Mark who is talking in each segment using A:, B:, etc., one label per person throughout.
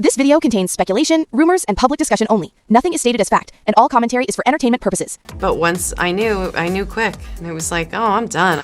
A: This video contains speculation, rumors, and public discussion only. Nothing is stated as fact, and all commentary is for entertainment purposes.
B: But once I knew quick. And it was like, oh, I'm done.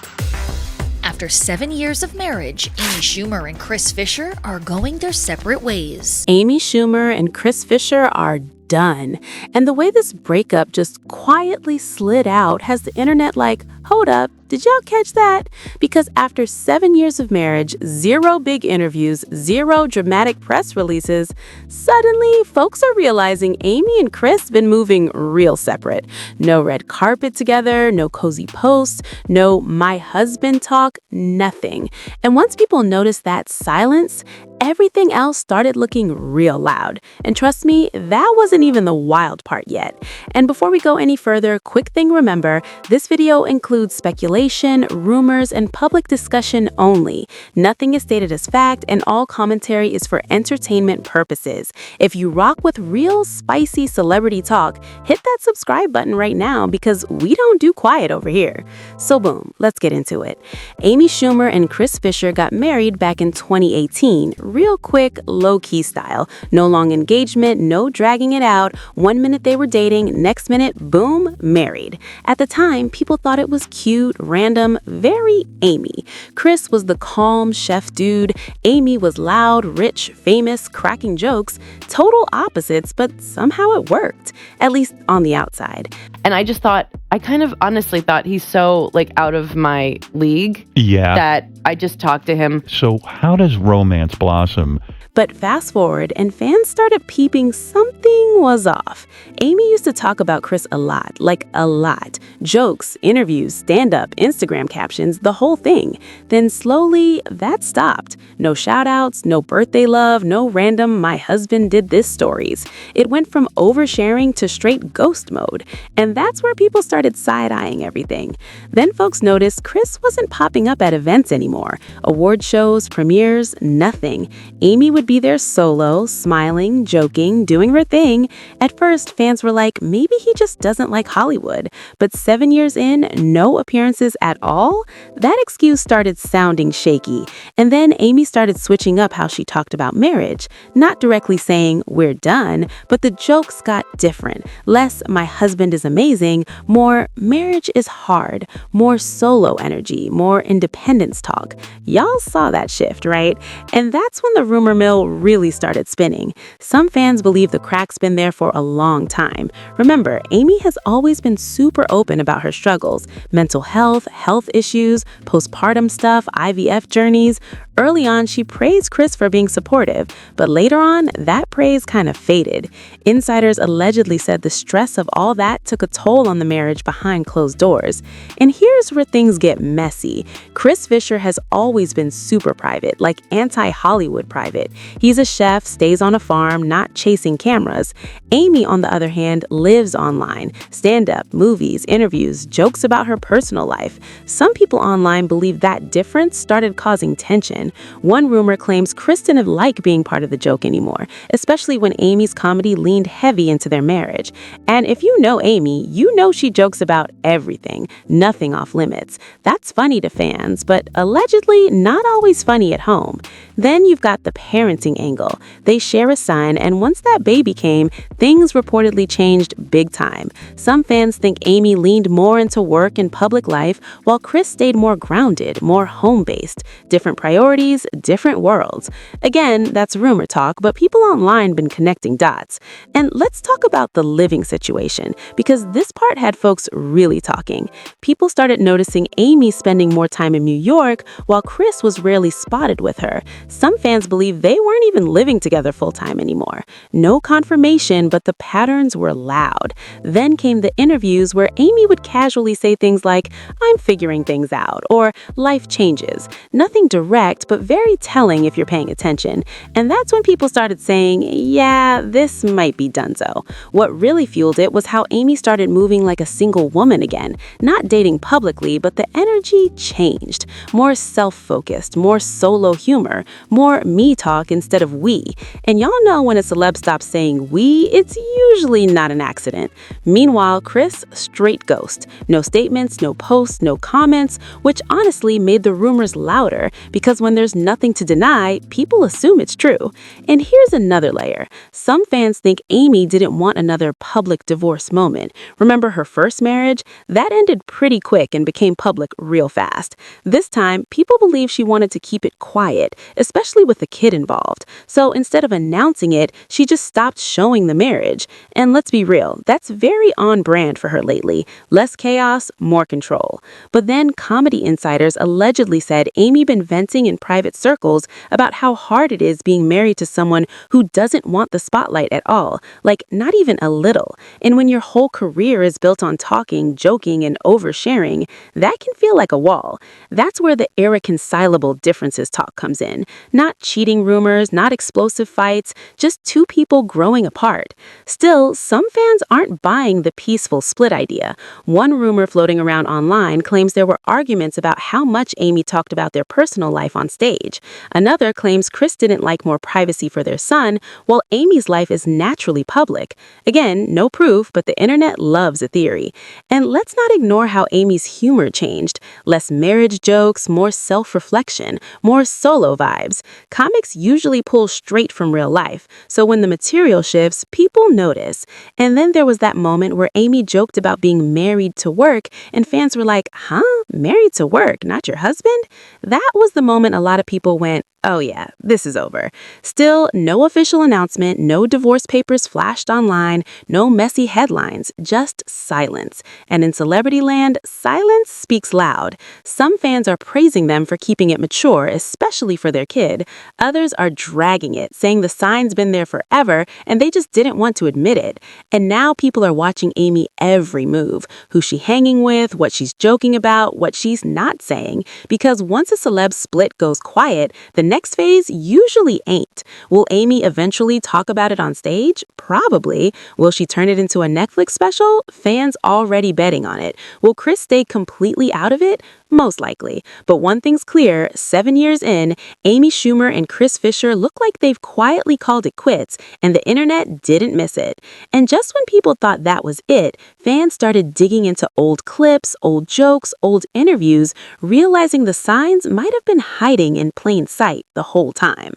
C: After 7 years of marriage, Amy Schumer and Chris Fischer are going their separate ways.
D: Amy Schumer and Chris Fischer are done. And the way this breakup just quietly slid out has the internet like, hold up, did y'all catch that? Because after 7 years of marriage, 0 big interviews, 0 dramatic press releases, suddenly folks are realizing Amy and Chris been moving real separate. No red carpet together, no cozy posts, no my husband talk, nothing. And once people noticed that silence, everything else started looking real loud. And trust me, that wasn't even the wild part yet. And before we go any further, quick thing remember, this video includes speculation, rumors, and public discussion only. Nothing is stated as fact, and all commentary is for entertainment purposes. If you rock with real spicy celebrity talk, hit that subscribe button right now because we don't do quiet over here. So boom, let's get into it. Amy Schumer and Chris Fischer got married back in 2018. Real quick, low-key style. No long engagement, no dragging it out. 1 minute they were dating, next minute, boom, married. At the time, people thought it was cute, random, very Amy. Chris was the calm chef dude. Amy was loud, rich, famous, cracking jokes. Total opposites, but somehow it worked, at least on the outside.
E: And I just thought, I kind of honestly thought he's so out of my league.
F: Yeah.
E: That I just talked to him.
F: So how does romance blossom?
D: But fast forward, and fans started peeping something was off. Amy used to talk about Chris a lot, like a lot. Jokes, interviews, stand-up, Instagram captions, the whole thing. Then slowly, that stopped. No shout-outs, no birthday love, no random my husband did this stories. It went from oversharing to straight ghost mode. And that's where people started side-eyeing everything. Then folks noticed Chris wasn't popping up at events anymore. Award shows, premieres, nothing. Amy would be there solo, smiling, joking, doing her thing. At first, fans were like, maybe he just doesn't like Hollywood. But 7 years in, no appearances at all? That excuse started sounding shaky. And then Amy started switching up how she talked about marriage. Not directly saying, we're done, but the jokes got different. Less, my husband is amazing, more, marriage is hard, more solo energy, more independence talk. Y'all saw that shift, right? And that's when the rumor mill really started spinning. Some fans believe the crack's been there for a long time. Remember, Amy has always been super open about her struggles, mental health, health issues, postpartum stuff, IVF journeys. Early on, she praised Chris for being supportive, but later on, that praise kind of faded. Insiders allegedly said the stress of all that took a toll on the marriage behind closed doors. And here's where things get messy. Chris Fischer has always been super private, like anti-Hollywood private. He's a chef, stays on a farm, not chasing cameras. Amy, on the other hand, lives online. Stand-up, movies, interviews, jokes about her personal life. Some people online believe that difference started causing tension. One rumor claims Chris didn't like being part of the joke anymore, especially when Amy's comedy leaned heavy into their marriage. And if you know Amy, you know she jokes about everything, nothing off limits. That's funny to fans, but allegedly not always funny at home. Then you've got the parenting angle. They share a son, and once that baby came, things reportedly changed big time. Some fans think Amy leaned more into work and public life, while Chris stayed more grounded, more home-based. Different priorities, different worlds. Again, that's rumor talk, but people online been connecting dots. And let's talk about the living situation, because this part had folks really talking. People started noticing Amy spending more time in New York, while Chris was rarely spotted with her. Some fans believe they weren't even living together full-time anymore. No confirmation, but the patterns were loud. Then came the interviews where Amy would casually say things like, I'm figuring things out, or life changes. Nothing direct, but very telling if you're paying attention. And that's when people started saying, yeah, this might be donezo. What really fueled it was how Amy started moving like a single woman again, not dating publicly, but the energy changed. More self-focused, more solo humor, more me talk instead of we. And y'all know when a celeb stops saying we, it's usually not an accident. Meanwhile, Chris, straight ghost. No statements, no posts, no comments, which honestly made the rumors louder because when when there's nothing to deny, people assume it's true. And here's another layer. Some fans think Amy didn't want another public divorce moment. Remember her first marriage? That ended pretty quick and became public real fast. This time, people believe she wanted to keep it quiet, especially with the kid involved. So instead of announcing it, she just stopped showing the marriage. And let's be real, that's very on brand for her lately. Less chaos, more control. But then comedy insiders allegedly said Amy been venting in private circles about how hard it is being married to someone who doesn't want the spotlight at all, like not even a little. And when your whole career is built on talking, joking, and oversharing, that can feel like a wall. That's where the irreconcilable differences talk comes in. Not cheating rumors, not explosive fights, just two people growing apart. Still, some fans aren't buying the peaceful split idea. One rumor floating around online claims there were arguments about how much Amy talked about their personal life on stage. Another claims Chris didn't like more privacy for their son, while Amy's life is naturally public. Again, no proof, but the internet loves a theory. And let's not ignore how Amy's humor changed. Less marriage jokes, more self-reflection, more solo vibes. Comics usually pull straight from real life, so when the material shifts, people notice. And then there was that moment where Amy joked about being married to work, and fans were like, huh? Married to work, not your husband? That was the moment a lot of people went, oh yeah, this is over. Still, no official announcement, no divorce papers flashed online, no messy headlines, just silence. And in celebrity land, silence speaks loud. Some fans are praising them for keeping it mature, especially for their kid. Others are dragging it, saying the sign's been there forever and they just didn't want to admit it. And now people are watching Amy every move, who she's hanging with, what she's joking about, what she's not saying. Because once a celeb split goes quiet, the next phase usually ain't. Will Amy eventually talk about it on stage? Probably. Will she turn it into a Netflix special? Fans already betting on it. Will Chris stay completely out of it? Most likely. But one thing's clear, 7 years in, Amy Schumer and Chris Fischer look like they've quietly called it quits, and the internet didn't miss it. And just when people thought that was it, fans started digging into old clips, old jokes, old interviews, realizing the signs might have been hiding in plain sight the whole time.